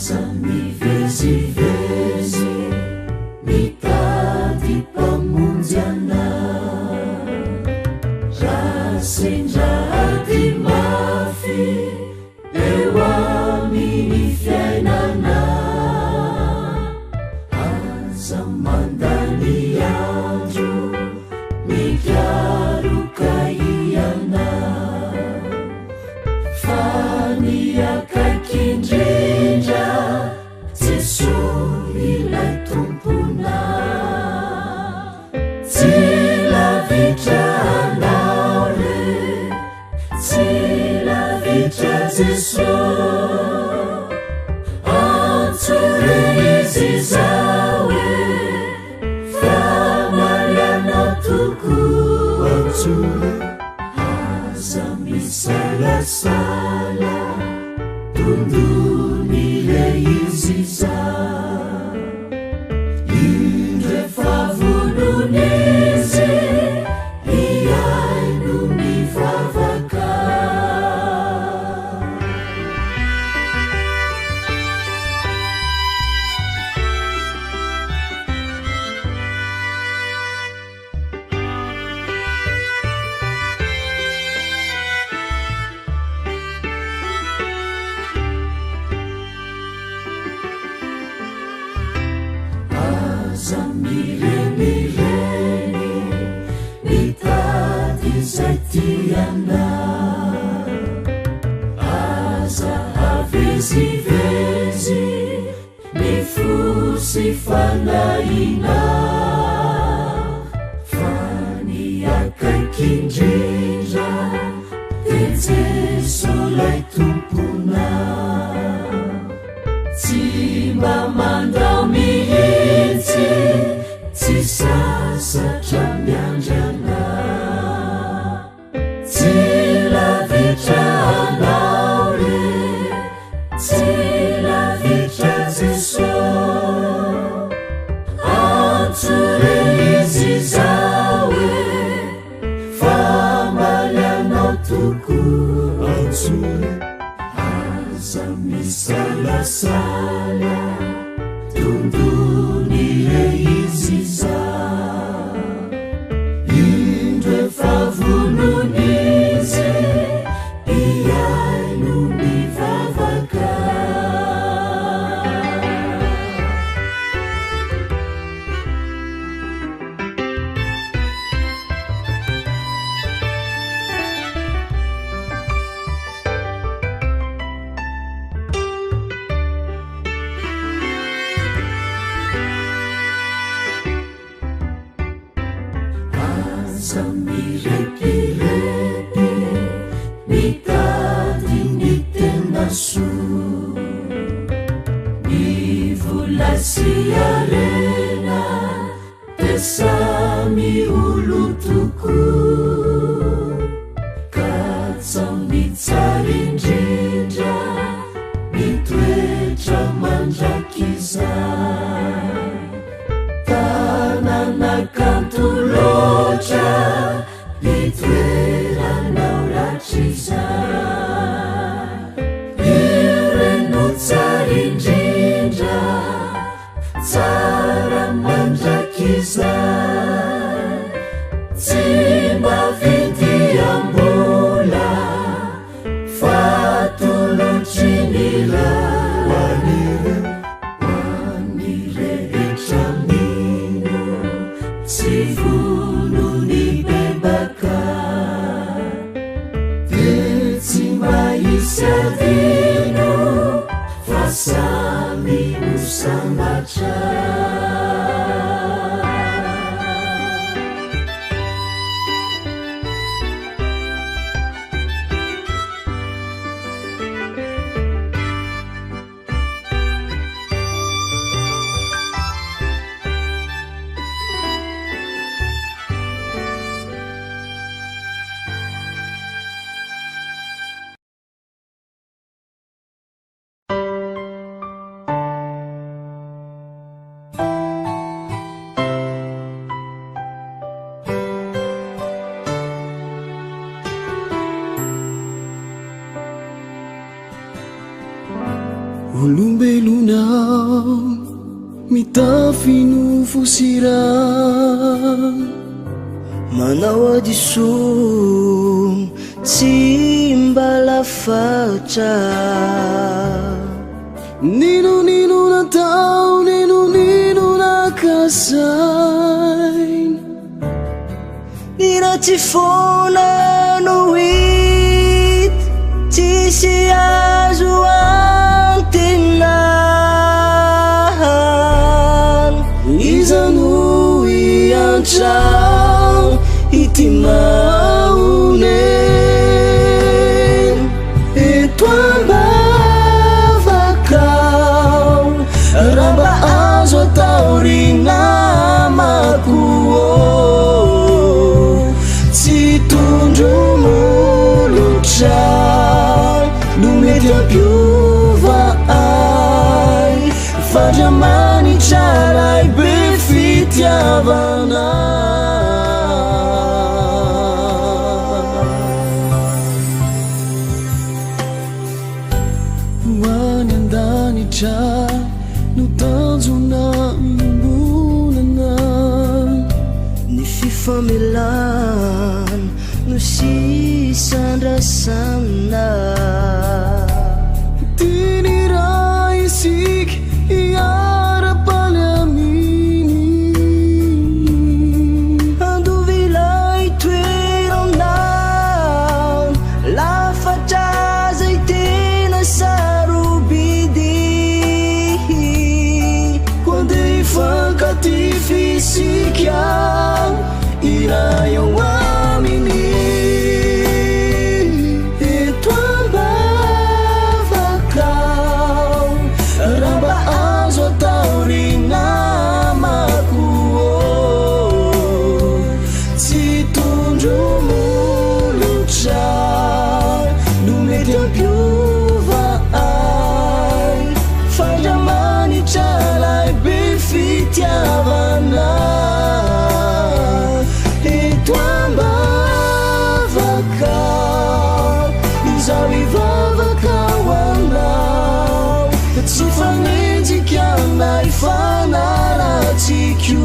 aza mivezivezy mitady mpamonjy ana rasendrady mafy eo amin'ny fiainana aza mandany andro mikaroka iana fa ny akaik'indrindra Jesosy ilay tompona tsy lavitra anao re tsy lavitra Jesosy antsore izy zao e fa marianao tokoa antsore aza misalasala tondony le izy za indre favononizy iaino mivavaka aza mirenireny mitady izay tiana aza havezivezy mifosy fanahina fa ny akaik'indrindra de Jesosy lay tompona tsy mba mandao mihitsy tsy sasatra miandrana tsy lavitra anao re tsy lavitra Jesosy antsore izy zao e fa marianao tokoa antsore aza misalasala tondony le izy za indre favononizy iaino mivavaka aza mirepirepi mitady ny tena soa ny vola sy arena de samy olo tokoa ka tsao mitsara indrindra mitoetra mandrakizay tanana kanto loatra itoeranao ratrizay ireno tsara indrindra tsara mandrakizay tsy mavindy ambola fa tolotry ny ray hoany rehetra mino tsy vonony bebaka de tsy mahisy adino fa samy ho sambatra olombelonao mitafy no fosira manao adisom tsy mbala fatra ninonino natao ninonino nakasay ny ratsy fona no hit tsisy azo antenahan iza no iantrao ity maone eto ambavakao raha mba azo atao rinamako tsy tondro molotra no mety ampiova ay fandramanitra ray be fitiavana hoany andanitra no tanjona miombolana ny fifamelan no sisandrasana tiny raha isika iara-paly aminy andovilay toeranao lafatra zay tena sarobidy quando ifankaty fisika iray ao aminy eto ambavakao raha mba azo atao rinamako tsy tondro molotra no mety ampiova ay fandramanitra ray be fitiavana eto ambavakao izao ivavakao anao tsy fanenjika anay fanaratsiko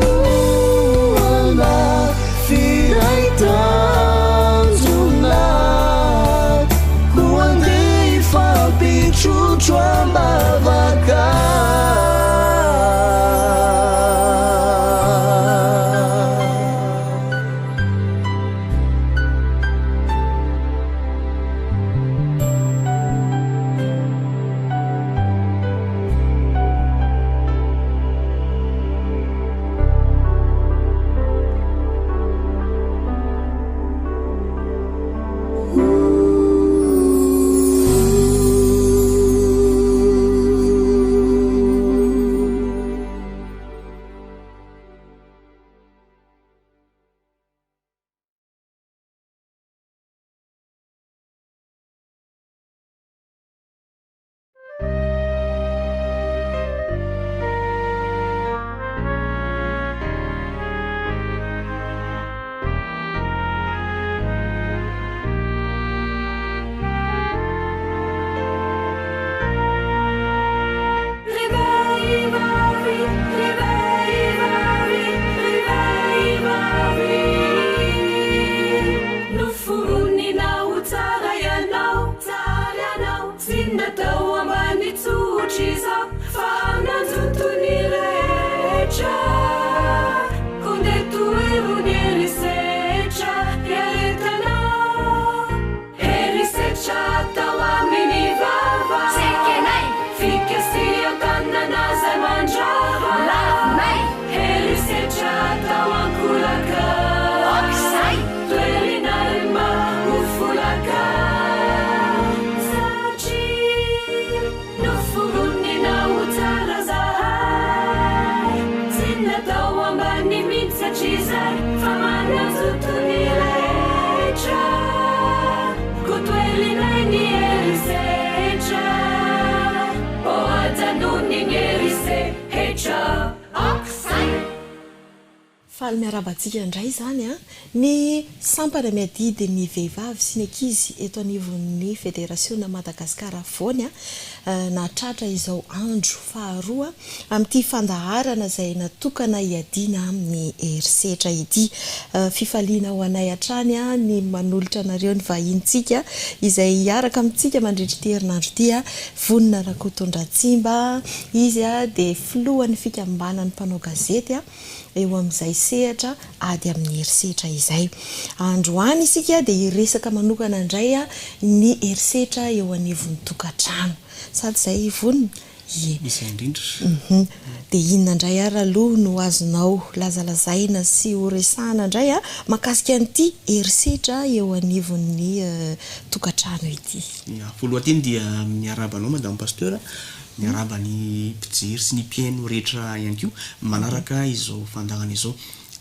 ifanoana firaitanjona ko andeha ifampitrotro ambavakao faly miarabantsika indray zany a ny sampana miadidy ny vehivavy sy ny ankizy eto anivon'ny Fédérationa Madagasikara voany natratra izao andro faharoa amin'ity fandaharana izay natokana hiadiana amin'ny herisetra ity. Fifaliana ho anay hatrany ny manolotra anareo ny vahintsika izay hiaraka amintsika mandritra ity herinandro ity Vonina Rakotondratsimba izy dia filohan'ny fikambanan'ny mpanao gazety eo amin'izay sehatra ady amin'ny herisetra izay. Androany isika dia hiresaka manokana indray ny herisetra eo anivon'ny tokantrano. Sady izay vonina Isay indrindra. Dia inona indray ary aloha no azonao lazalazaina sy horesahana indray makasika an'ity herisetra eo anivon'ny tokantrano ity. Voalohany dia miarabanao madame pasteur, miaraba ny mpijery sy ny mpiaino rehetra ihany koa manaraka izao fandahana izao.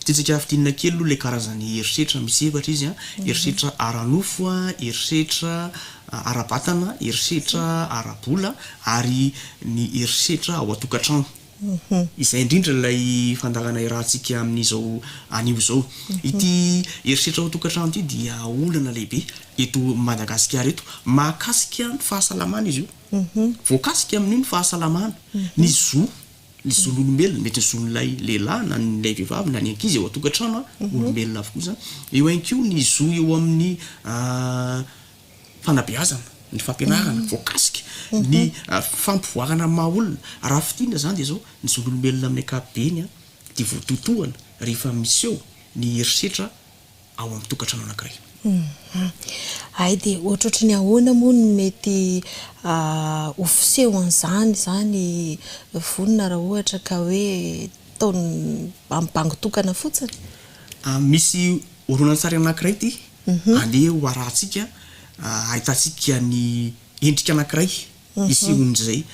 Tetsika fitinina kely aloha ilay karazany herisetra misy efatra izy herisetra aranofo, herisetra arabatana, herisetra arabola ary ny herisetra ao atokantrano. Izay indrindra ilay fandahana irahantsika amin'izao anio izao. Ity herisetra ao atokantrano ity dia olana lehibe eto Madagasikara eto, mahakasika ny fahasalamana izy io. Voakasika amin'io ny fahasalamana, ny zon'olombelona, mety ny zon'ilay lehilahy na nilay vehivavy na ny ankizy ao atokantrano olombelona avokoa zany. Eo ihany koa ny zo eo amin'ny fanabeazana, ny fampianarana, voakasika ny fampivoarana maha-olona. Raha fitina zany dia zao ny zon'olombelona amin'ny ankapobeny dia voatotohana rehefa misy eo ny herisetra ao amin'ny tokantrano anankiray. Ay dia ohatrohatry ny ahoana moa no mety ho fiseho an'izany vonina raha ohatra ka hoe taony ambangitokana fotsiny? Misy horonan-tsary anankiray ity andeha ho arahantsika ahitantsika ny endrika anankiray isehon'izay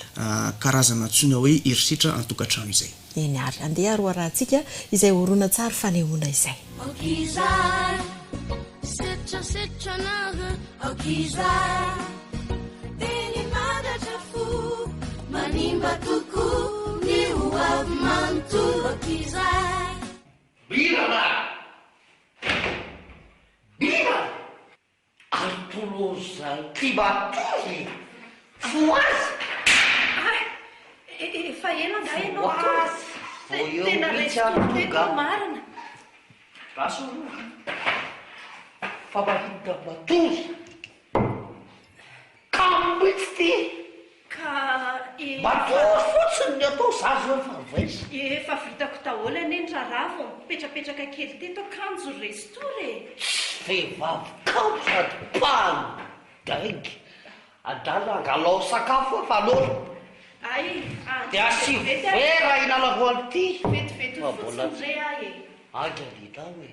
karazana antsoina hoe herisetra an-tokantrano izay. Eny ary andeha ary ho arahantsika izay horonan-tsary fanehoana izay. Setra naga aokizay teny madatra fo manimba toko ny hoavy manontolo aokizay. Birana! Antoloza kibatozy foazy! Efa ela nday ianao tena resitotena marina. Raso fabahita batozy ka mitsy ty batozy fotsiny ny atao zazo favaisa. Efa vitako daholo eny raravo mipetrapetraka kely teto kanjo restory. Vehivavy kao sady pandaingy adala angalao sakafo fanolo dia asivera inalavoany ty vetivety fotsiny ahy agalita hoe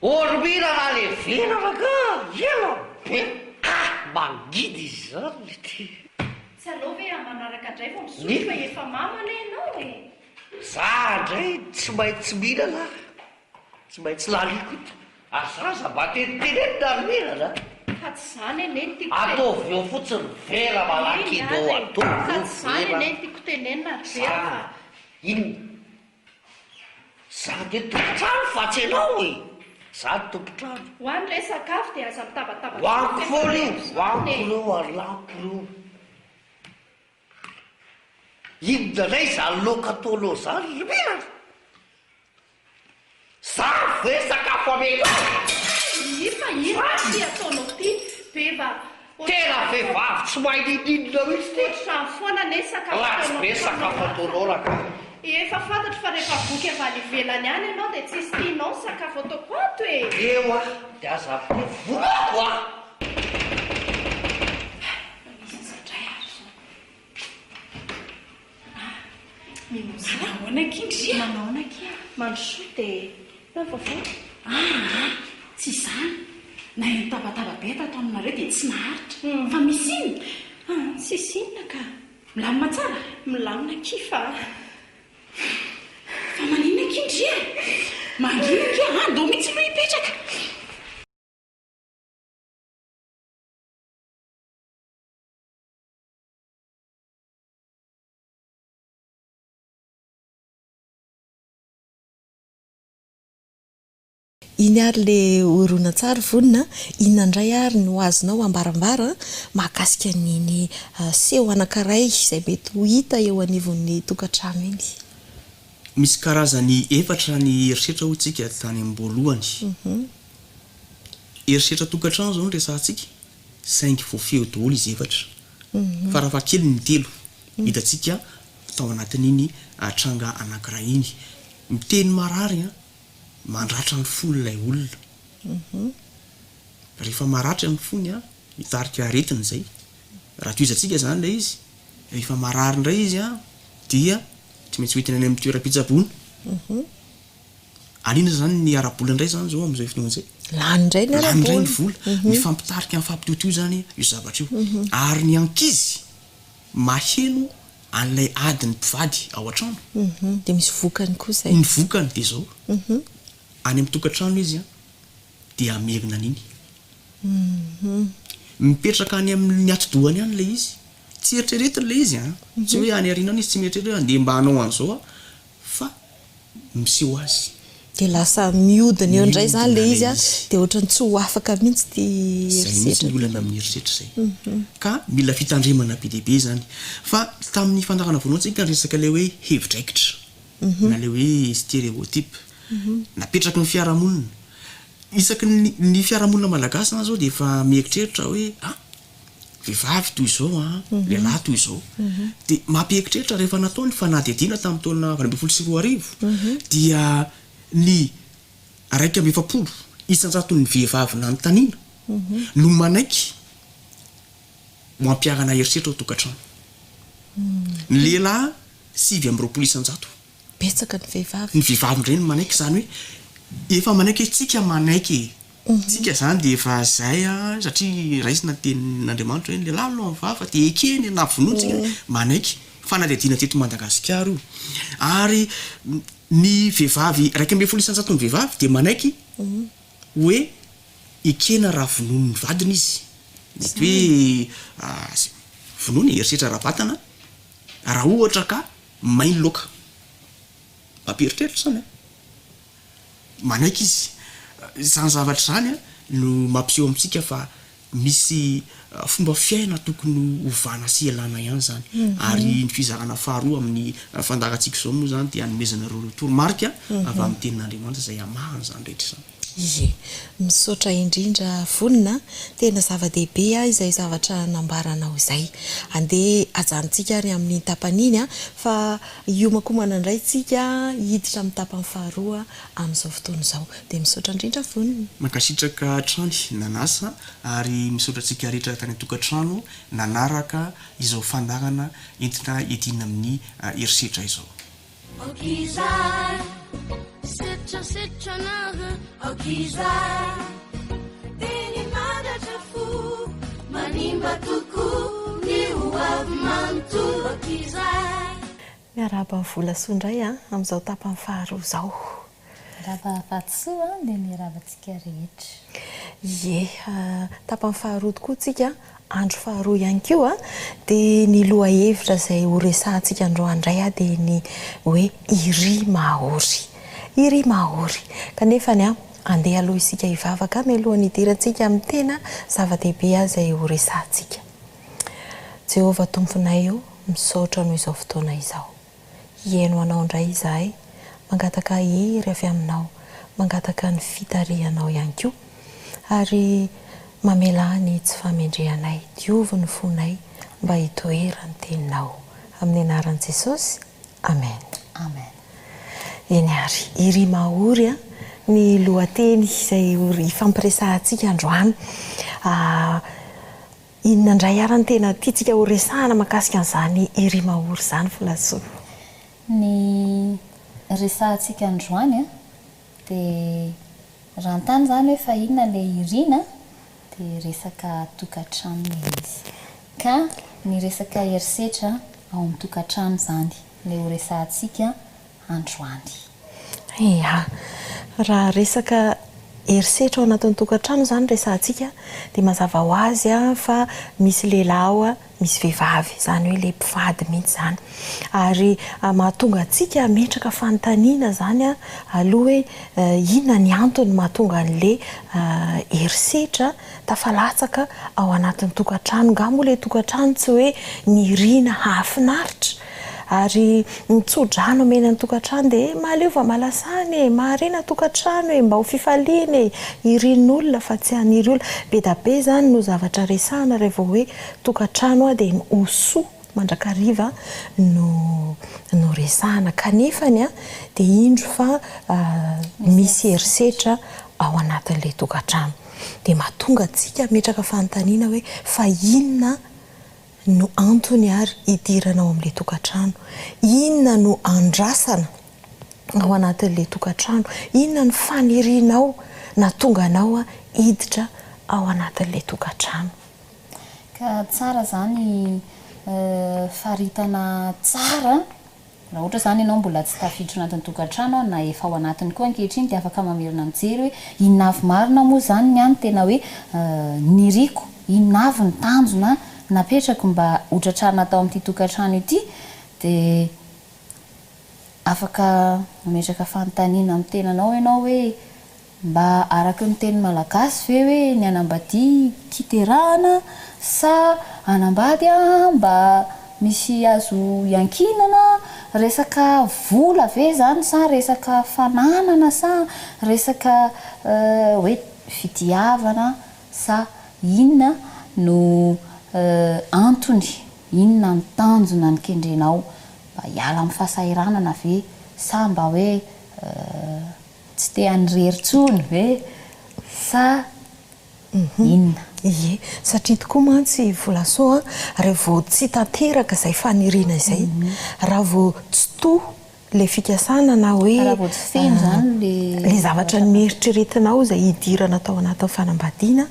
ormina na le verana ka ela be mangidy izy zany ty. Tsy alao ve manaraka indray vao misotro fa efa mamana ianao za ndray tsy maintsy mihinana, tsy maintsy laliko ito azaza mba tetenenina mihinana. Ka tsy zany eneny tiako ataovy eo fotsiny vera malaky ideo ataovy ka tsy zany eneny tiako tenenina vera fa inona za de tompotrano fa tsy anao za tompotrano hoany ilay sakafo dia aza mitabataba hoaniko foana io hoaniko leo alako leo inona lay zany loka ataonao zany riminana za ve sakafo amena ifa ina ty ataonao ty beva tena vehivavy tsy mahay ninina mihitsy ty ohatrany foana ne sakafo latsy be sakafo ataonao laka efa fantatro fa rehefa boky avaly ivelany any ianao dia tsisy tianao sakafo ataoko ato eo dia aza be volako manaonakindry mandrosoa dia navavao tsy izany na tabataba be tato aminareo dia tsy naharitra fa misy iny tsisy inona ka milamina tsara milamina kifa fa maninona kindry mangina ke ando mihitsy no hipetraka iny ary le oronan-tsary vonina inandray ary no azonao ambarambara mahakasika niny seho anankiray izay mety ho hita eo anivon'ny tokantrano iny. Misy karazany efatra ny eritreritra ho tsika tany amboalohany. Eritreritra tokantrano zao no resantsika saingy voafeo daholo izy efatra. Farafakely ny telo hitatsika tao anatin'iny tranga anankiray iny. Miteny marary mandratra ny fon'ilay olona. Rehefa maratra ny fony mitarika aretina zay. Raha toizantsika zany lay izy. Rehefa marary indray izy dia tsy maintsy hoentina any amin'ny toeram-pitsaboana. Anina zany ny ara-bola indray zany zao amin'izao fotoana izay. Lany indray ny ara-bola. Lany indray ny vola. Mifampitarika amin'ny fampitotoy zany io zavatra io. Ary ny ankizy maheno an'ilay adiny mpivady ao an-trano. Dia misy vokany koa izay. Ny vokany dia zao. Any amin'ny tokantrano izy dia amerina an'iny. Mipetraka any amin'ny atidohany any ilay izy. Tsy eritreretina ilay izy tsy hoe any arinana izy tsy mieritreritra andeha mba hanao an'izao fa miseho azy. Dia lasa miodina eo indray zany ilay izy dia ohatrany tsy ho afaka mihitsy ty zay mihitsy ny olana amin'ny eritreritra zay. Ka mila fitandremana be dia be zany. Fa tamin'ny fandarana voalohany tsika resaka ilay hoe hevidraikitra. Na ilay hoe stéréotype. Napetraka ny fiarahamonina. Isaky ny fiarahamonina malagasy zao dia efa mieritreritra hoe vehivavy toy izao lehilahy toy izao. Dia mampieritreritra rehefa natao ny fanadihadiana tamin'ny taona 2024 dia ny 1.7 isan-jaton'ny vehivavy nanontaniana no manaiky mampiarana eritreritra ao tokantrano. Ny lehilahy 7.20 isan-jato. Betsaka ny vehivavy. Ny vehivavy indray no manaiky zany hoe efa manaiky tsika manaiky. Tsika zany dia efa zay satria raisina tenin'Andriamanitra hoe ny lehilahy aloha ny vava dia ekeny na vonoantsika manaiky fanadihadiana teto Madagasikara io. Ary ny vehivavy 1.7 isan-jato ny vehivavy dia manaiky hoe ekena raha vonoan'ny vadiny izy. Mety hoe vonoany eritreritra ara-batana raha ohatra ka mainy loaka. Mampieritreritra zany manaiky izy. Zany zavatra zany no mampiseho amintsika fa misy fomba fiaina tokony hovana sy elana ihany zany. Ary ny fizarana faharoa amin'ny fandarantsika izao moa zany dia hanomezana ireo toromarika avy amin'ny tenin'Andriamanitra izay amahany zany rehetra zany. Ie, misaotra indrindra vonina, tena zava-dehibe izay zavatra nambaranao izay. Andeha ajanontsika ary amin'ny tapaniny fa iomakomana indray tsika hiditra amin'ny tapany faharoa amin'izao fotoana izao. Dia misaotra indrindra vonina. Mankasitraka trany nanasa ary misaotra tsika rehetra tany tokantrano nanaraka izao fandarana entina edina amin'ny eritreritra izao. Sitranaga okizay teny madatra fo manimba toko ny hoavy manto okizay. Miaraba vola soandray amin'izao tapany faharoa izao. Raba fatsoa dia miarabantsika rehetra. Ie, tapany faharoa tokoa tsika andro faharoa ihany koa dia ny loha hevitra izay ho resahantsika androandray dia ny hoe iry mahory. Iry mahory. Kanefa andeha aloha isika hivavaka mialohan'ny hidirantsika amin'ny tena zava-dehibe izay ho resahantsika. Jehovah tomponay io misaotra noho izao fotoana izao. Hieno anao indray izahay, mangataka hery avy aminao, mangataka ny fitarihanao ihany koa ary mamela ny tsy famendrehanay, diovy ny fonay mba hitoerany teninao. Amin'ny anaran'i Jesosy. Amen. Amen. Eny ary iry mahory ny lohateny izay ifampiresahantsika androany. Inona indray ary ny tena tiantsika ho resahana mahakasika an'izany iry mahory izany Folasoa? Ny resahantsika androany dia raha antany zany hoe fa inona ilay irina dia resaka tokantrano izy. Ka ny resaka eritreritra ao amin'ny tokantrano zany ilay ho resahantsika androany. Ia, raha resaka herisetra ao anatin'ny tokantrano zany resantsika dia mazava ho azy fa misy lehilahy misy vehivavy zany hoe le mpivady mihitsy zany ary mahatonga antsika ametraka fanontaniana zany aloha hoe inona ny antony mahatonga an'le herisetra tafalatsaka ao anatin'ny tokantrano nga moa le tokantrano tsy hoe nirina hafinaritra ary mitsodrano menan'ny tokantrano dia maleova malasany maharena tokantrano mba ho fifaliana irin'olona fa tsy haniry olona be da be zany no zavatra resahana rehefa hoe tokantrano dia ny osoa mandrakariva no resahana kanefany dia indro fa misy herisetra ao anatin'ilay tokantrano dia mahatonga antsika metraka fanontaniana hoe fa inona no antony ary idirana ao amin'ilay tokantrano, inona no andrasana ao anatin'ilay tokantrano, inona no fanirinao na tonga anao hiditra ao anatin'ilay tokantrano. Ka tsara zany faritana tsara raha ohatra zany ianao mbola tsy tafiditra anatin'ny tokantrano na efa ao anatiny koa ankehitriny dia afaka mamerina mijery hoe inona avy marina moa zany ny any tena hoe niriko, inona avy ny tanjona napetrako mba hotratrarina tao amin'ity tokantrano ity dia afaka mametraka fanontaniana amin'ny tenanao ianao hoe mba araky ny teny malagasy ve hoe ny anambady kiterahana sa anambady mba misy azo iankinana resaka vola ve zany sa resaka fananana sa resaka hoe fitiavana sa inona no antony, inona ny tanjona ny kendrenao mba hiala amin'ny fahasahiranana ve sa mba hoe tsy te anireritsony ve sa inona. Ie, satria tokoa mantsy volasoa rehefa vao tsy tanteraka izay faniriana izay raha vao tsy toa le fikasana na hoe raha vao tsy feno zany le zavatra nieritreretinao izay hidirana tao anatin'ny fanambadiana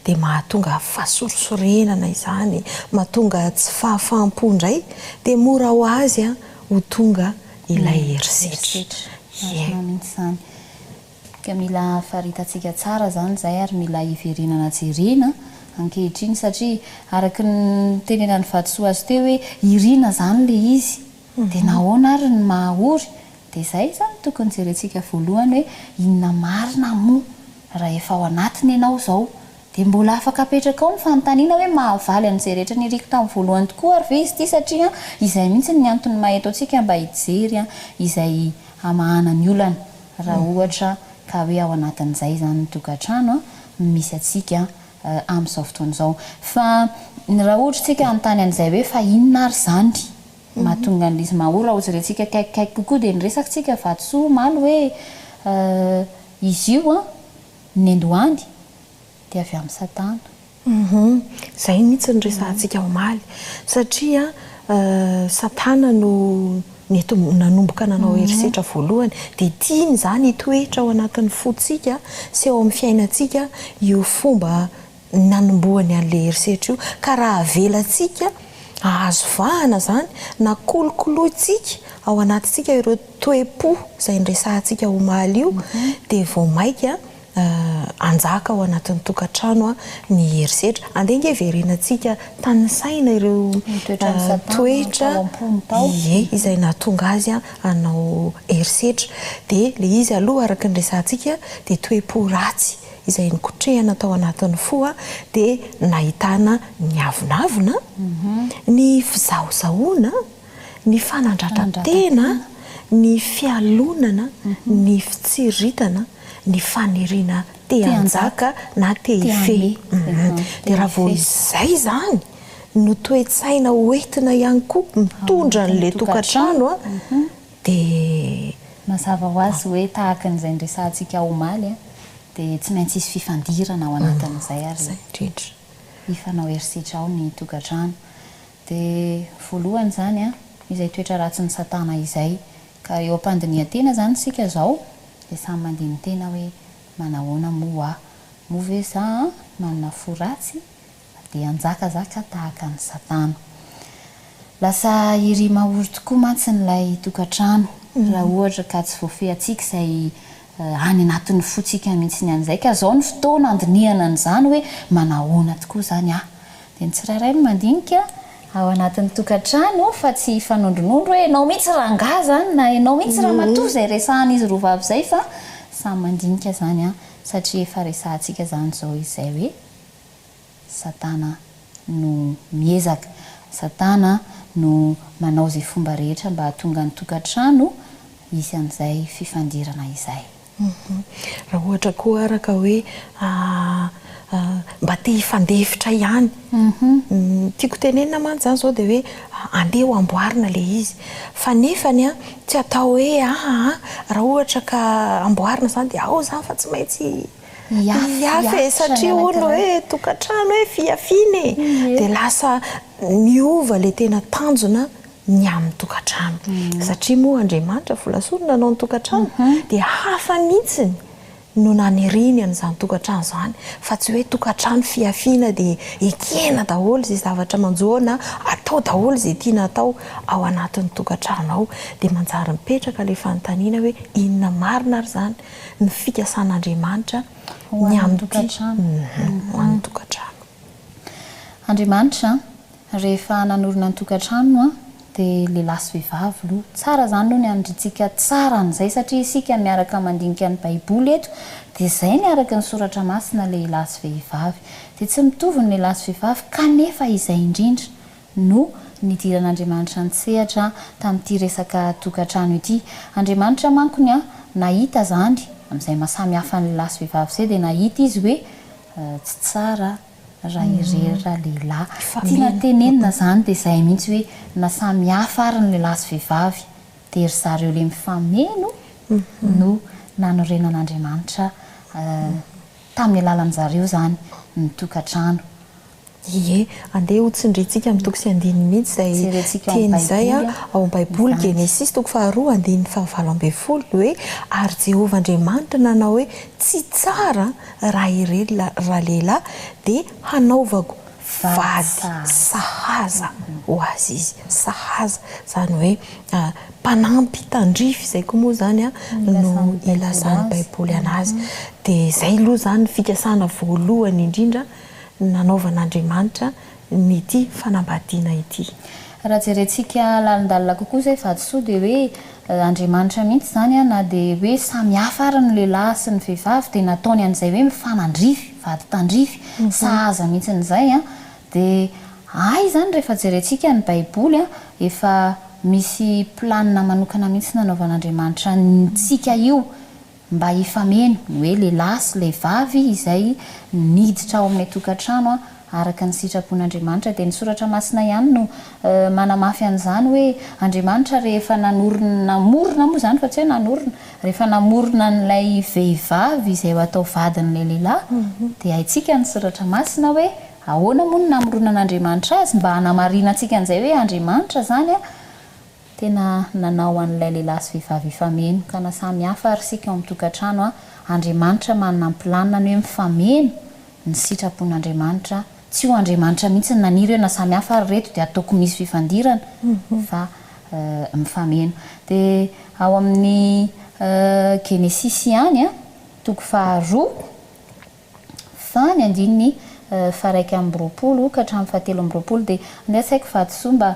dia mahatonga fahasorisorenana izany, mahatonga tsy fahafaham-po indray dia mora ho azy ho tonga ilay herisetra. Mihitsy zany ka mila faritantsika tsara zany zay ary mila hiverinana jerena ankehitriny satria araky ny tenenan'ny vatosoa azy teo hoe irina zany le izy dia nahoana ary ny mahaory dia zay zany tokony jerentsika voalohany hoe inona marina moa raha efa ao anatiny ianao zao dia mbola afaka apetraka ao ny fanontaniana hoe mahavaly an'izay rehetra niriko tamin'ny voalohany tokoa ary ve izy ity satria izay mihitsy ny antony maheto antsika mba hijery izay hamahana ny olana raha ohatra ka hoe ao anatin'izay zany ny tokantrano misy atsika amin'izao fotoan'izao fa raha ohatra tsika anontany an'izay hoe fa inona ary zany mahatonga an'izy mahaory raha ojerentsika kaikikaiky kokoa dia niresaka tsika vatosoa maly hoe izy io ny andohany dia avy amin'ny satana. Zay mihitsy ny resantsika omaly satria satana no nanomboka nanao herisetra voalohany dia tiany zany hitoetra ao anatin'ny fotsika sy ao amin'ny fiainantsika io fomba nanombohany an'le herisetra io ka raha avelantsika ahazo vahana zany na kolokoloitsika ao anatintsika ireo toe-po izay nyresantsika omaly io dia vao maika anjaka ao anatin'ny tokantrano ny herisetra andeha nge verenantsika tany saina ireo toetra izay nahatonga azy anao herisetra dia le izy aloha araky ny resantsika dia toe-po ratsy izay nikotrehana tao anatin'ny fo dia nahitana ny avonavona ny fizahozahoana ny fanandratran-tena ny fialonana ny fitsiritana ny fanirina te anjaka na te ife dia raha vao izay zany no toe-tsaina hoentina ihany koa mitondra n'le tokantrano dia mazava ho azy hoe tahaka n'izay nresantsika omaly dia tsy maintsy isy fifandirana ao anatin'izay ary ifanao herisetra ao ny tokantrano dia voalohany zany izay toetra ratsy ny satana izay ka eo ampandinian-tena zany sika zao dia samy mandeha ny tena hoe manahoana moa ve za manana fo ratsy dia anjakazaka tahaka ny satana lasa iry mahory tokoa mantsy n'ilay tokantrano raha ohatra ka tsy voafehantsika izay any anatin'ny fotsika mihitsy ny an'izay ka zao ny fotoana andinihana an'izany hoe manahoana tokoa zany dia ny tsirairay mandinika ao anatin'ny tokantrano fa tsy fanondronondro hoe enao mihitsy rangahy zany na enao mihitsy raha matoa zay resahan'izy roa vavy zay fa samy mandinika zany satria efa resahantsika zany zao izay hoe Satana no miezaka, Satana no manao zay fomba rehetra mba hahatonga ny tokantrano isy an'izay fifandirana izay. Raha ohatra koa araka hoe mba te hifandefitra ihany. Tiako tenenina mantsy zany zao dia hoe andeha ho amboarina le izy fa nefany tsy atao hoe raha ohatra ka amboarina zany dia ao zany fa tsy maintsy iafy satria olo hoe tokantrano hoe fiafiny dia lasa miova le tena tanjona ny amin'ny tokantrano satria moa Andriamanitra volasorina nanao ny tokantrano dia hafa mihitsiny no naniriny an'izany tokantrano zany fa tsy hoe tokantrano fiafiana dia ekena daholo zay zavatra manjoana atao daholo zay tiana atao ao anatin'ny tokantrano ao dia manjary mipetraka le fanontaniana hoe inona marina ary zany ny fikasan'Andriamanitra ny amin'ny tokantrano. Andriamanitra rehefa nanorina ny tokantrano dia lehilahy sy vehivavy aloha tsara zany aloha ny andritsika tsara an'izay satria isika miaraka mandinika ny baiboly eto dia izay ny araka ny soratra masina lehilahy sy vehivavy dia tsy mitovy ny lehilahy sy vehivavy kanefa izay indrindra no nidiran'Andriamanitra nitsehatra tamin'ity resaka tokantrano ity. Andriamanitra mankony nahita zany amin'izay mahasamihafa ny lehilahy sy vehivavy izay dia nahita izy hoe tsy tsara raha irery raha lehilahy tiana tenenina zany dia izay mihitsy hoe nasamihafa ary ny lehilahy sy vehivavy dia ry zareo le mifameno no nanorenan'Andriamanitra tamin'ny alalan'zareo zany ny tokantrano. Ie, andeha hotsindrintsika amin'ny toko sy andininy mihitsy zay teny izay ao am-baiboly Genesis toko 2:5 hoe ary Jehovah Andriamanitra nanao hoe tsy tsara raha irery raha lehilahy dia hanaovako vady sahaza ho azy izy. Sahaza zany hoe mpanampy tandrify izay koa moa zany no ilazany baiboly anazy dia izay aloha zany fikasana voalohany indrindra nanaovan'Andriamanitra nyity fanambadiana ity. Raha jerentsika lalindalina kokoa zay vadisoa dia hoe Andriamanitra mihitsy zany na dia hoe samihafa ary ny lehilahy sy ny vehivavy dia nataony an'izay hoe mifanandrify vady tandrify sahaza mihitsy n'izay dia zany rehefa jerentsika ny baiboly efa misy planina manokana mihitsy nanaovan'Andriamanitra nitsika io mba hifameno hoe lehilahy sy vehivavy izay niditra ao amin'ny tokantrano araka ny sitrapon'Andriamanitra dia ny soratra masina ihany no manamafy an'izany hoe Andriamanitra rehefa namorona moa zany fa tsy hoe nanorona rehefa namorona n'ilay vehivavy izay ho atao vadin'ilay lehilahy dia haitsika ny soratra masina hoe ahoana moa no namoronan'Andriamanitra azy mba hanamarina antsika an'izay hoe Andriamanitra zany tena nanao an'ilay lehilahy sy vehivavy ifameno ka nasamihafa ary sika ao amin'ny tokantrano Andriamanitra manana ny planina ny hoe mifameno ny sitrapon'Andriamanitra tsy ho Andriamanitra mihitsy naniry hoe nasamihafa ary reto dia ataoko misy fifandirana fa mifameno. Dia ao amin'ny Genesis ihany toko 2 fa ny andininy 1:20 ka hatramin'ny 7:20 dia andeha saiko vadisoa mba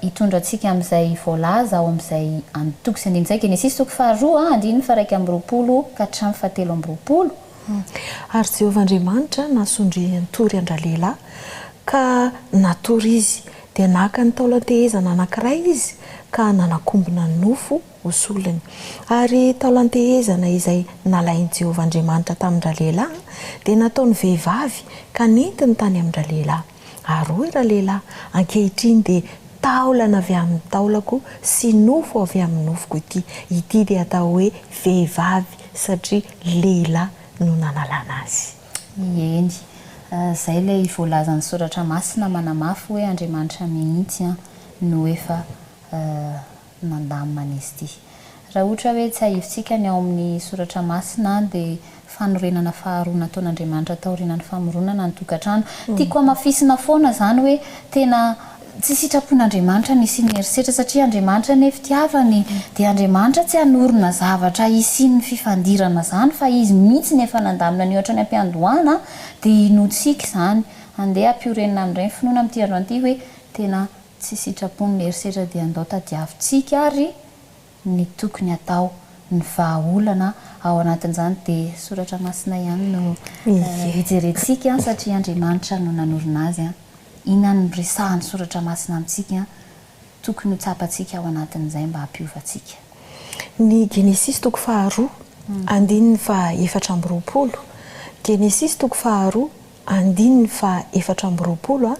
hitondrantsika amin'izay voalaza ao amin'izay toko sy andininy izay Genesis toko 2 andininy 1:20 ka hatramin'ny 7:20. Ary Jehovah Andriamanitra nasondry natory andra-lehilahy ka natory izy dia naka ny taolantehezana anankiray izy ka nanakombona ny nofo ho solony ary taolantehezana izay nalainy Jehovah Andriamanitra tamin-dralehilahy dia nataony vehivavy ka nentiny tany amin-dralehilahy ary hoy ralehilahy ankehitriny dia taolana avy amin'ny taolako sy nofo avy amin'ny nofoko ity dia atao hoe vehivavy satria lehilahy no nanalana azy. Eny zay ilay voalazan'ny soratra masina manamafy hoe Andriamanitra mihitsy no efa nandamina izy ity. Raha ohatra hoe tsy ahivitsika ny ao amin'ny soratra masina dia fanorenana faharoa nataon'Andriamanitra taorian'ny famoronana ny tokantrano tiako hamafisina foana zany hoe tena tsy sitrapon'Andriamanitra ny isiany herisetra satria Andriamanitra ny fitiavany dia Andriamanitra tsy hanorona zavatra isiany fifandirana zany fa izy mihitsy ny efa nandamina ny ohatra ny ampiandohana dia inotsika zany andeha ampiorenina amin'ireny finoana amin'ity andro an'ity hoe tena tsy sitrapon'ny herisetra dia andao tadiavintsika ary ny tokony atao ny vahaolana ao anatin'izany dia soratra masina ihany no hijerentsika satria Andriamanitra no nanorina azy inona ny resahany soratra masina amintsika tokony ho tsapantsika ao anatin'izay mba hampiovantsika. Ny Genesis toko 2 andininy fa 420 Genesis toko 2 andininy fa 420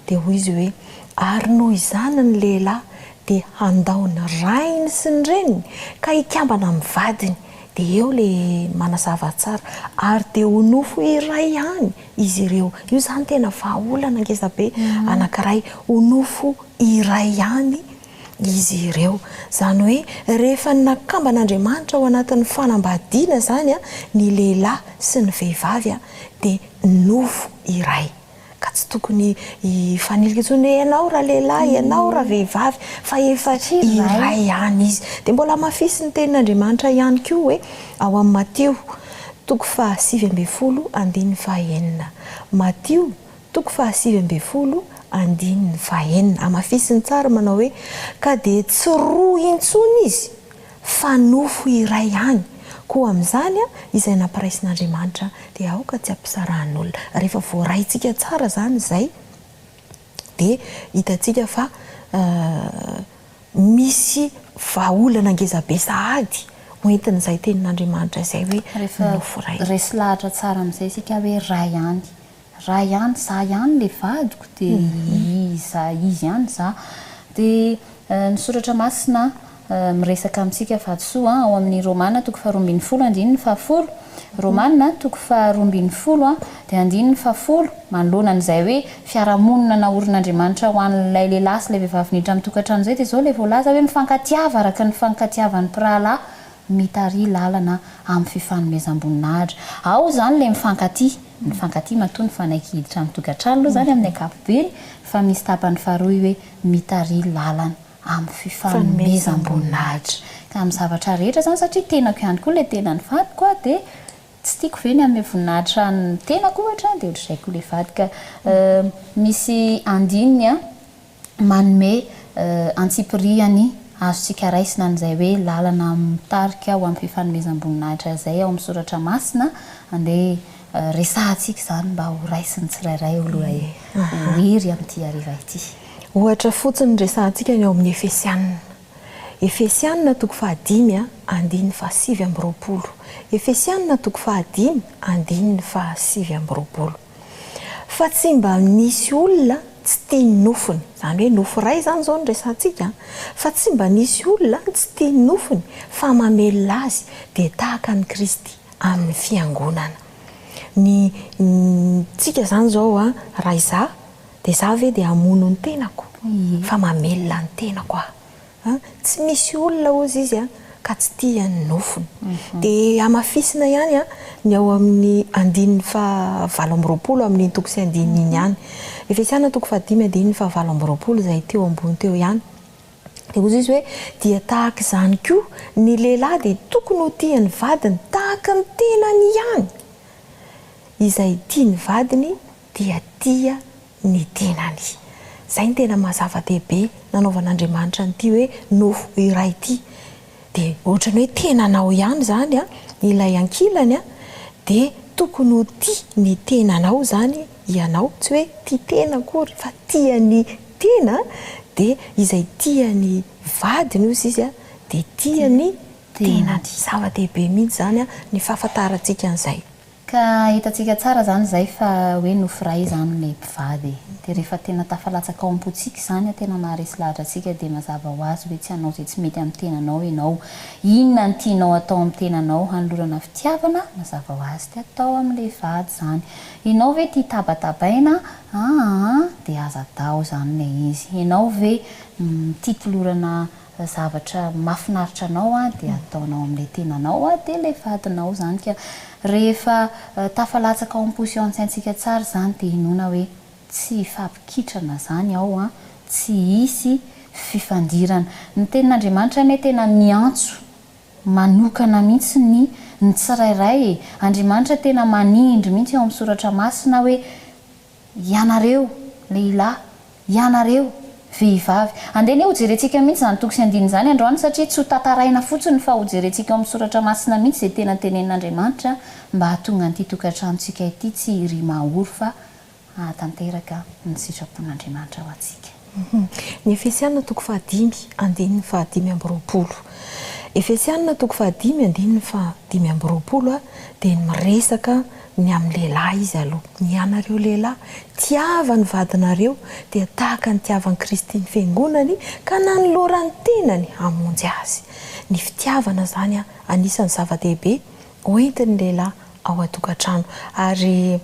dia hoy izy hoe ary noho izany ny lehilahy dia handao ny rainy sy ny reniny ka hikambana amin'ny vadiny dia eo le manazava tsara ary dia ho nofo iray ihany izy ireo. Io zany tena vahaolana ngezabe anankiray, ho nofo iray ihany izy ireo. Zany hoe rehefa nakamban'Andriamanitra ao anatin'ny fanambadiana zany ny lehilahy sy ny vehivavy dia nofo iray. Ka tsy tokony fanilika intsony hoe ianao raha lehilahy, ianao raha vehivavy, fa efa iray ihany izy. Dia mbola mafisy ny tenin'Andriamanitra ihany koa hoe ao amin'ny Mateo toko 7 andininy fa 4. Mateo toko 7 andininy fa 4 amafisiny tsara manao hoe ka dia tsy roa intsony izy fa nofo iray ihany. Koa amin'izany izay nampiraisin'Andriamanitra dia aoka tsy ampisaran'olona. Rehefa voaraintsika tsara zany izay dia hitantsika fa misy vahaolana ngezabe sahady hoentin'izay tenin'Andriamanitra izay hoe nofo iray. Resy lahatra tsara amin'izay isika hoe ray ihany. Ray ihany, za ihany le vadiko dia izy ihany za. Dia ny soratra masina miresaka amintsika vadisoa ao amin'ny Romana toko 12 andininy fa 10. Romana toko 12 dia andininy fa 10 manoloanan'izay hoe fiarahamonina naorin'Andriamanitra ho an'ilay lehilahy sy ilay vehivavy niditra amin'ny tokantrano izay dia izao ilay voalaza hoe mifankatiava araka ny fifankatiavan'ny mpirahalahy mitary lalana amin'ny fifanomezam-boninahitra. Ao zany ilay mifankatia matoa ny fanaiky hiditra amin'ny tokantrano aloha zany amin'ny ankapobeny fa misy tapany faharoa hoe mitary lalana amin'ny fifanomezam-boninahitra. Ka amin'ny zavatra rehetra zany satria tenako ihany koa ilay tena ny vadiko dia tsy tiako ve ny amin'ny voninahitra ny tenako ohatra dia ohatr'izay koa ilay vadika. Misy andininy manome antsipiriany azontsika raisina an'izay hoe lalana mitarika ao amin'ny fifanomezam-boninahitra izay ao amin'ny soratra masina andeha resahantsika zany mba ho raisiny tsirairay aloha hery amin'ity hariva ity. Ohatra fotsiny resahantsika ny ao amin'ny Efesianina. Efesianina toko 5 andininy fa 7. Efesianina toko 5 andininy fa 7. Fa tsy mba nisy olona tsy tia ny nofony, zany hoe nofo iray zany zao ny resahantsika, fa tsy mba nisy olona tsy tia ny nofony fa mamelona azy dia tahaka ny Kristy amin'ny fiangonana. Ny tsika zany zao raha izaho dia za ve dia hamono ny tenako fa mamelona ny tenako tsy misy olona ozy izy ka tsy tia ny nofony. Dia amafisina ihany ny ao amin'ny andininy fa 7 amin'ny toko sy andininy ihany. Efesianina toko 5 andininy fa 7 izay teo ambony teo ihany. Dia ozy izy hoe dia tahaka izany koa ny lehilahy dia tokony ho tia ny vadiny tahaka ny tenany ihany. Izay tia ny vadiny dia tia ny tenany. Izay ny tena mahazava-dehibe nanaovan'Andriamanitra n'ity hoe nofo iray ity. Dia ohatrany hoe tenanao ihany zany ilay ankilany dia tokony ho tia ny tenanao zany ianao, tsy hoe tia tena akory fa tia ny tena. Dia izay tia ny vadiny ozy izy dia tia ny tenany. Zava-dehibe mihitsy zany ny fahafantarantsika an'izay. Ka hitantsika tsara zany izay fa hoe nofo iray zany ilay mpivady. Dia rehefa tena tafalatsaka ao am-potsika zany tena maharesy lahatra antsika dia mazava ho azy hoe tsy hanao izay tsy mety amin'ny tenanao ianao. Inona ny tianao atao amin'ny tenanao hanolorana fitiavana, mazava ho azy dia atao amin'ilay vady zany. Ianao ve tia tabatabaina? Dia aza atao zany ilay izy. Ianao ve tia tolorana zavatra mahafinaritra anao dia ataonao amin'ilay tenanao dia ilay vadinao zany. Ka rehefa tafalatsaka ao am-posy ao an-tsaintsika tsara zany dia inona hoe tsy fampikitrana zany ao tsy isy fifandirana. Ny tenin'Andriamanitra ny tena miantso manokana mihitsy ny tsirairay. Andriamanitra tena manindry mihitsy ao amin'ny soratra masina hoe ianareo lehilahy, ianareo vehivavy. Andeha ho jerentsika mihitsy zany toko sy andiny zany androany satria tsy ho tataraina fotsiny fa ho jerentsika ao amin'ny soratra masina mihitsy izay tena tenenin'Andriamanitra mba hahatonga an'ity tokantranontsika ity tsy ry mahory fa tanteraka ny sitrapon'Andriamanitra ho antsika. Ny Efesianina toko 5 andininy 5:20. Efesianina toko 5 andininy 5:20 dia miresaka ny amin'ny lehilahy izy aloha. Ny anareo lehilahy tiava ny vadinareo dia tahaka ny tiavan'i Kristy ny fiangonany ka nanolorany tenany hamonjy azy. Ny fitiavana zany anisan'ny zava-dehibe hoentin'ny lehilahy ao an-tokantrano ary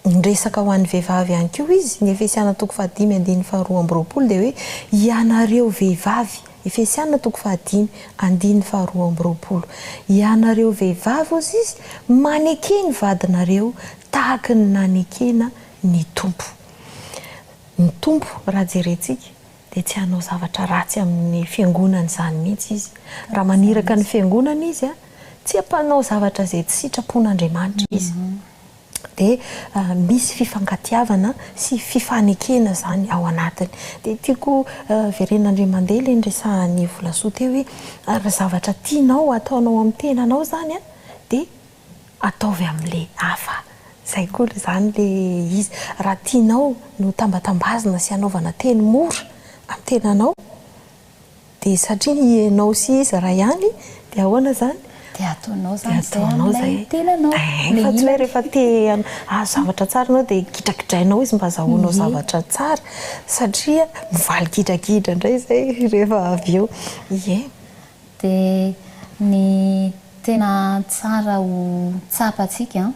resaka ho an'ny vehivavy ihany koa izy. Ny Efesianina toko 5 andininy 2:20 dia hoe ianareo vehivavy. Efesianina toko 5 andininy 2:20. Ianareo vehivavy ozy izy manekeny vadinareo tahaka ny nanekena ny tompo. Ny tompo raha jerentsika dia tsy hanao zavatra ratsy amin'ny fiangonana zany mihitsy izy. Raha maniraka ny fiangonana izy tsy hampanao zavatra izay tsy sitrapon'Andriamanitra izy. Dia misy fifankatiavana sy fifanekena zany ao anatiny. Dia tiako veren'Andriamandeha ilay nresahan'ny volasoa teo hoe raha zavatra tianao ataonao amin'ny tenanao zany dia ataovy amin'ilay hafa. Zay koa zany ilay izy. Raha tianao no tambatambazina sy anaovana teny mora amin'ny tenanao dia satria ianao sy izy raha ihany dia ahoana zany? Dia ataonao zany izay tenanao. Fa tsy hoe rehefa te zavatra tsara anao dia kitrakitrainao izy mba zahoanao zavatra tsara satria mivaly kidrakidra indray izay rehefa avy eo. Dia ny tena tsara ho tsapantsika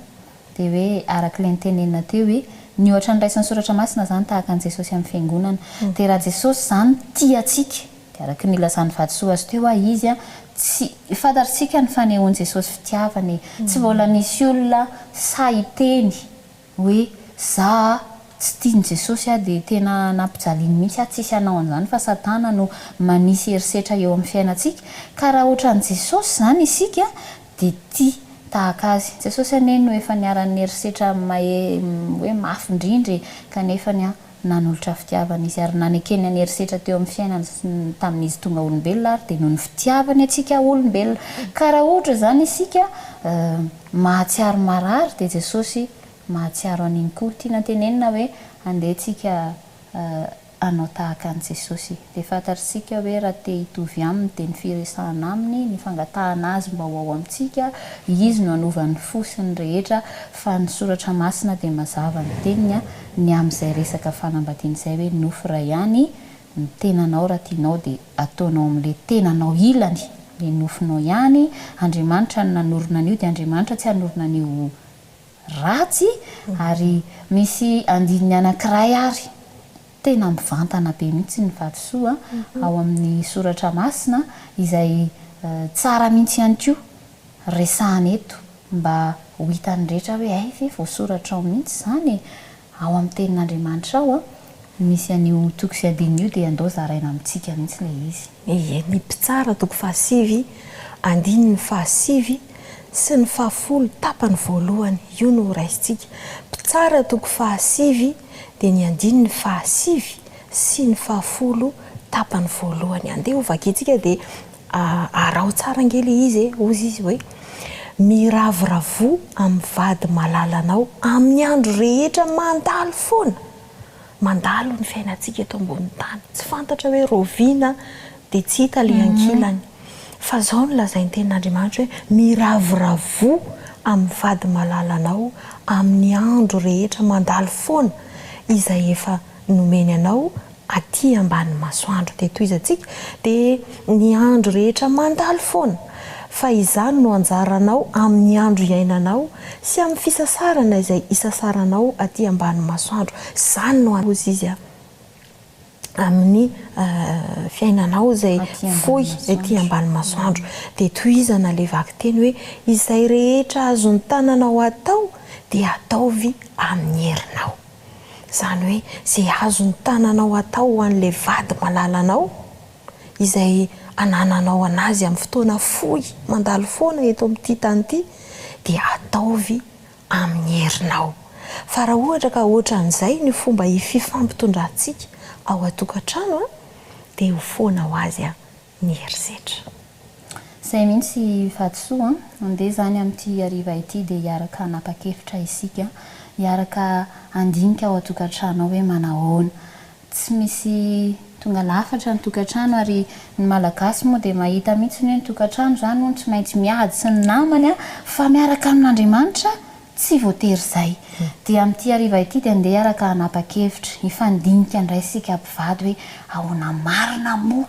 dia hoe arak'ilay nitenenina teo hoe ny ohatra ny raisin'ny soratra masina zany tahaka an'i Jesosy amin'ny fiangonana. Dia raha Jesosy zany tiantsika dia araka ny ilazany vadisoa azy teo izy tsy fantatritsika ny fanehoan'i Jesosy fitiavany. Tsy vola nisy olona sahiteny hoe za tsy tiany Jesosy dia tena nampijaliany mihitsy tsisy hanao an'izany fa Satana no manisy herisetra eo amin'ny fiainantsika. Ka raha ohatra ny Jesosy zany isika dia tia tahaka azy. Jesosy anie no efa niaran'ny herisetra hoe mafy indrindra kanefa nanolotra fitiavana izy ary nanekeny ny herisetra teo amin'ny fiainana tamin'izy tonga olombelona ary dia noho ny fitiavany antsika olombelona. Ka raha ohatra zany isika mahatsiaro marary dia Jesosy mahatsiaro an'iny koa. Tiana tenenina hoe andehantsika anao tahaka an'i Jesosy. Dia fantatritsika hoe raha te hitovy aminy dia ny firesahana aminy, ny fangatahana azy mba ho ao amintsika, izy no anovany fosiny rehetra. Fa ny soratra masina dia mazava ny teniny ny amin'izay resaka fanambadiana izay hoe nofo iray ihany ny tenanao raha tianao dia ataonao amin'ilay tenanao ilany, ilay nofinao ihany. Andriamanitra no nanorona an'io dia Andriamanitra tsy hanorona an'io ratsy. Ary misy andininy anankiray ary tena mivantana be mihitsy ny vadisoa ao amin'ny soratra masina izay tsara mihitsy ihany koa resahana eto mba ho hitan'ny rehetra hoe ay ve voasoratra ao mihitsy zany ao amin'ny tenin'Andriamanitra ao misy an'io toko sy andininy io dia andao zaraina amintsika mihitsy ilay izy. Ny mpitsara toko 5 andininy 5 sy ny 10 tapany voalohany io no raisitsika. Mpitsara toko 5 dia ny andininy 5 sy ny 10 tapany voalohany. Andeha ho vakitsika dia arao tsara ngely izy ozy izy hoe miravoravo amin'ny vady malalanao amin'ny andro rehetra mandalo foana. Mandalo ny fiainantsika eto ambonin'ny tany. Tsy fantatra hoe roviana dia tsy hita ilay ankilany. Fa zao no lazainy tenin'Andriamanitra hoe miravoravo amin'ny vady malalanao amin'ny andro rehetra mandalo foana izay efa nomeny anao aty ambany masoandro. Dia toizantsika dia ny andro rehetra mandalo foana fa izany no anjaranao amin'ny andro iainanao sy amin'ny fisasarana izay isasaranao aty ambany masoandro. Izany no azy izy amin'ny fiainanao izay foy aty ambany masoandro. Dia toizana ilay vaky teny hoe izay rehetra azon'ny tananao atao dia ataovy amin'ny herinao. Izany hoe izay azony tananao atao ho an'ilay vady malalanao izay anananao anazy amin'ny fotoana fohy mandalo foana eto amin'ity tany ity dia ataovy amin'ny herinao. Fa raha ohatra ka ohatran'izay ny fomba hifampitondrantsika ao an-tokantrano dia ho foana ho azy ny herisetra. Izay mihitsy vadisoa andeha zany amin'ity hariva ity dia hiaraka hanapa-kevitra isika, hiaraka andinika ao an-tokantrano hoe manahoana. Tsy misy tonga lafatra ny tokantrano ary ny malagasy moa dia mahita mihitsy ny tokantrano zany moa tsy maintsy miady sy ny namany fa miaraka amin'Andriamanitra tsy voatery izay. Dia amin'ity hariva ity dia andeha hiaraka hanapa-kevitra hifandinika indray isika mpivady hoe ahoana marina moa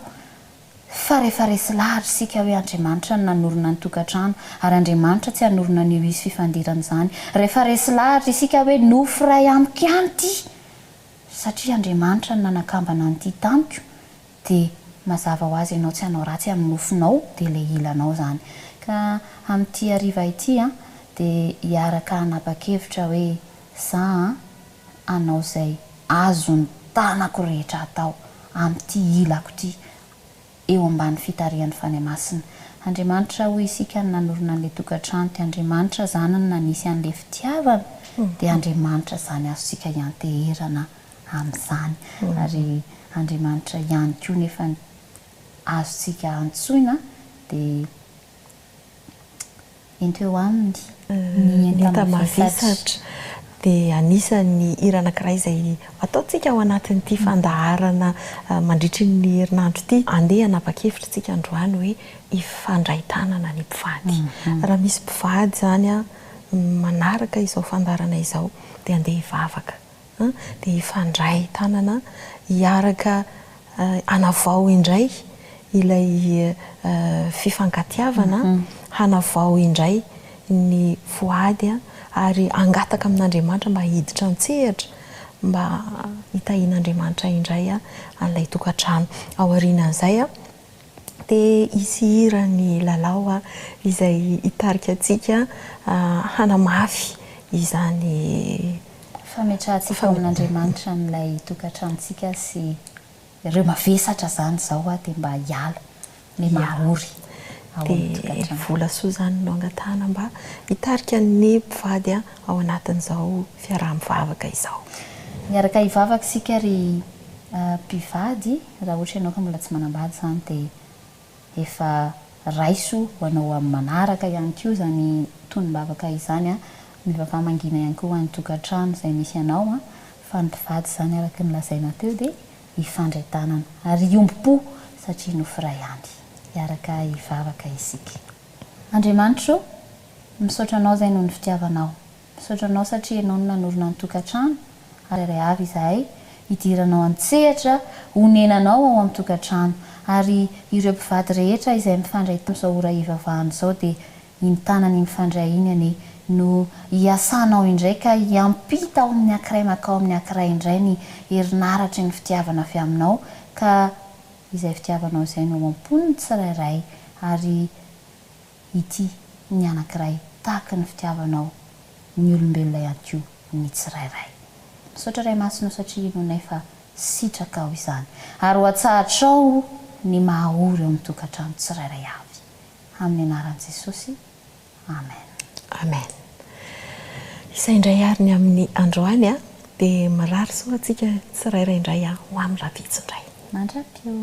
fa rehefa resy lahatra isika hoe Andriamanitra no nanorina ny tokantrano ary Andriamanitra tsy hanorina an'io izy fifandirana izany. Rehefa resy lahatra isika hoe nofo iray amiko ihany ity satria Andriamanitra no nanakambana an'ity tamiko dia mazava ho azy ianao tsy hanao ratsy amin'ny nofinao dia ilay ilanao zany. Ka amin'ity hariva ity dia hiaraka hanapa-kevitra hoe za anao izay azony tanako rehetra atao amin'ity ilako ity eo ambany fitarian'ny fanamasina. Andriamanitra hoy isika ny nanorina an'ilay tokantrano dia Andriamanitra zany no nanisy an'ilay fitiavana dia Andriamanitra zany azosika hianteherana amin'izany ary Andriamanitra ihany koa nefa azosika antsoina dia ento eo aminy ny enta-mavesatra dia anisan'ny hira anankiray izay ataontsika ao anatin'ity fandaharana mandritry ny herinandro ity. Andeha hanapa-kevitra tsika androany hoe ifandray tanana ny mpivady. Raha misy mpivady zany manaraka izao fandaharana izao dia andeha hivavaka dia ifandray tanana hiaraka hanavao indray ilay fifankatiavana, hanavao indray ny voady ary angataka amin'Andriamanitra mba hiditra an-tsehatra mba hitahian'Andriamanitra indray an'ilay tokantrano. Ao aorianan'izay dia isy hira ny lalao izay hitarika antsika hanamafy izany fametrahantsika amin'Andriamanitra n'ilay tokantranontsika sy ireo mavesatra zany zao dia mba hiala ny mahory dia vola soa zany no angatahana mba hitarika ny mpivady ao anatin'izao fiaraha-mivavaka izao. Miaraka hivavaka isika ry mpivady raha ohatra ianao ka mbola tsy manambady zany dia efa raiso ho anao amin'ny manaraka ihany koa zany tonom-bavaka izany mivavaha mangina ihany koa ho an'ny tokantrano izay misy ianao fa ny mpivady zany araka ny lazaina teo dia hifandray tanana ary hiombo-po satria nofiray ihany. Hiaraka hivavaka isika. Andriamanitra misaotra anao izay noho ny fitiavanao, misaotra anao satria ianao no nanorina ny tokantrano ary ray avy izahay hidiranao an-tsehatra honenanao ao amin'ny tokantrano ary ireo mpivady rehetra izay mifandray amin'izao ora hivavahana izao dia iny tanany mifandray iny any no hiasanao indray ka hiampita ao amin'ny ankiray makao amin'ny ankiray indray ny herinaratra ny fitiavana avy aminao ka izay fitiavanao izay no amponiny tsirairay ary ity ny anankiray tahaka ny fitiavanao ny olombelona ihany koa ny tsirairay. Misaotra ray masina satria no nefa sitraka ao izany ary ho atsahatrao ny mahaory eo amin'ny tokantrano tsirairay avy amin'ny anaran'i Jesosy. Amen. Amen. Izay indray ary ny amin'ny androany dia marary soa antsika tsirairay indray ho amin'ny rapitso indray. Mandrapio.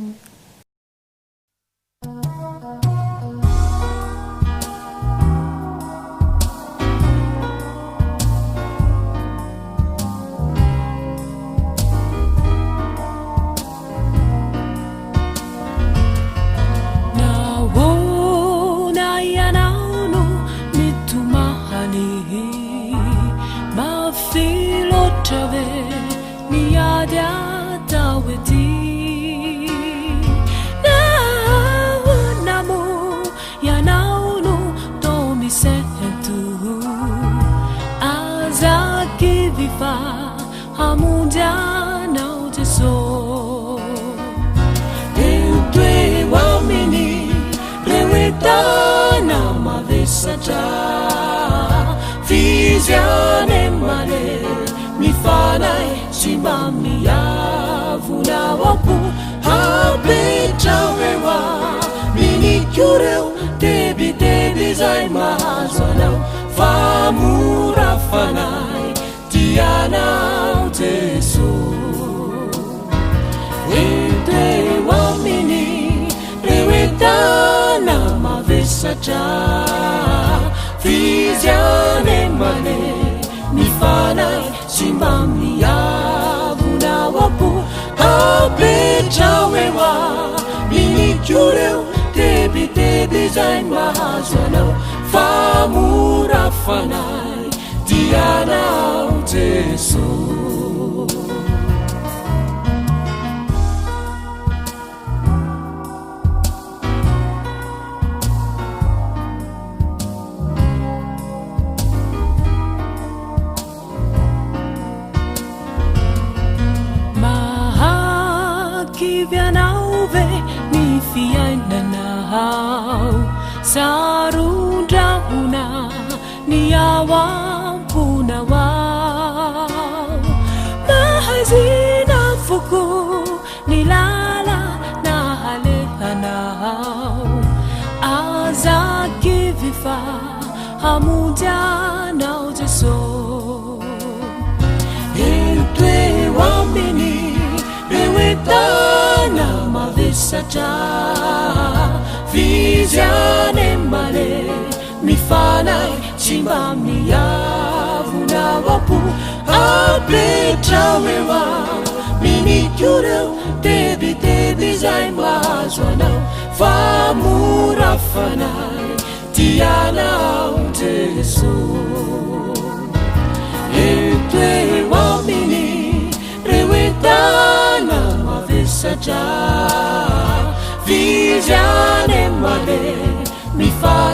Viziane male mi fanai si mba miavonao apo apetraoeoa minikoreo debideby zay mahazo anao fa mora fanay tianao Jeso enteo aminy reo entana mavesatra fizyane mane mifanay sy mba miavonao apo apetraoeoa minikoreo debideby zay mahazo anao fa mora fanay tianao Jeso mahakivianao ve ny fiainanao sarundrauna ni awampunao mahazina fuku ni lala na halehanao azakivifa hamujanao Jeso entwe wamini rewetana mavesatra vizyane male mifanay sy mba miavonao apo apetraoeoa minikoreo debideby zay mahazo anao fa mora fanay tianao Jeso enteo aminy reo entana mavesatra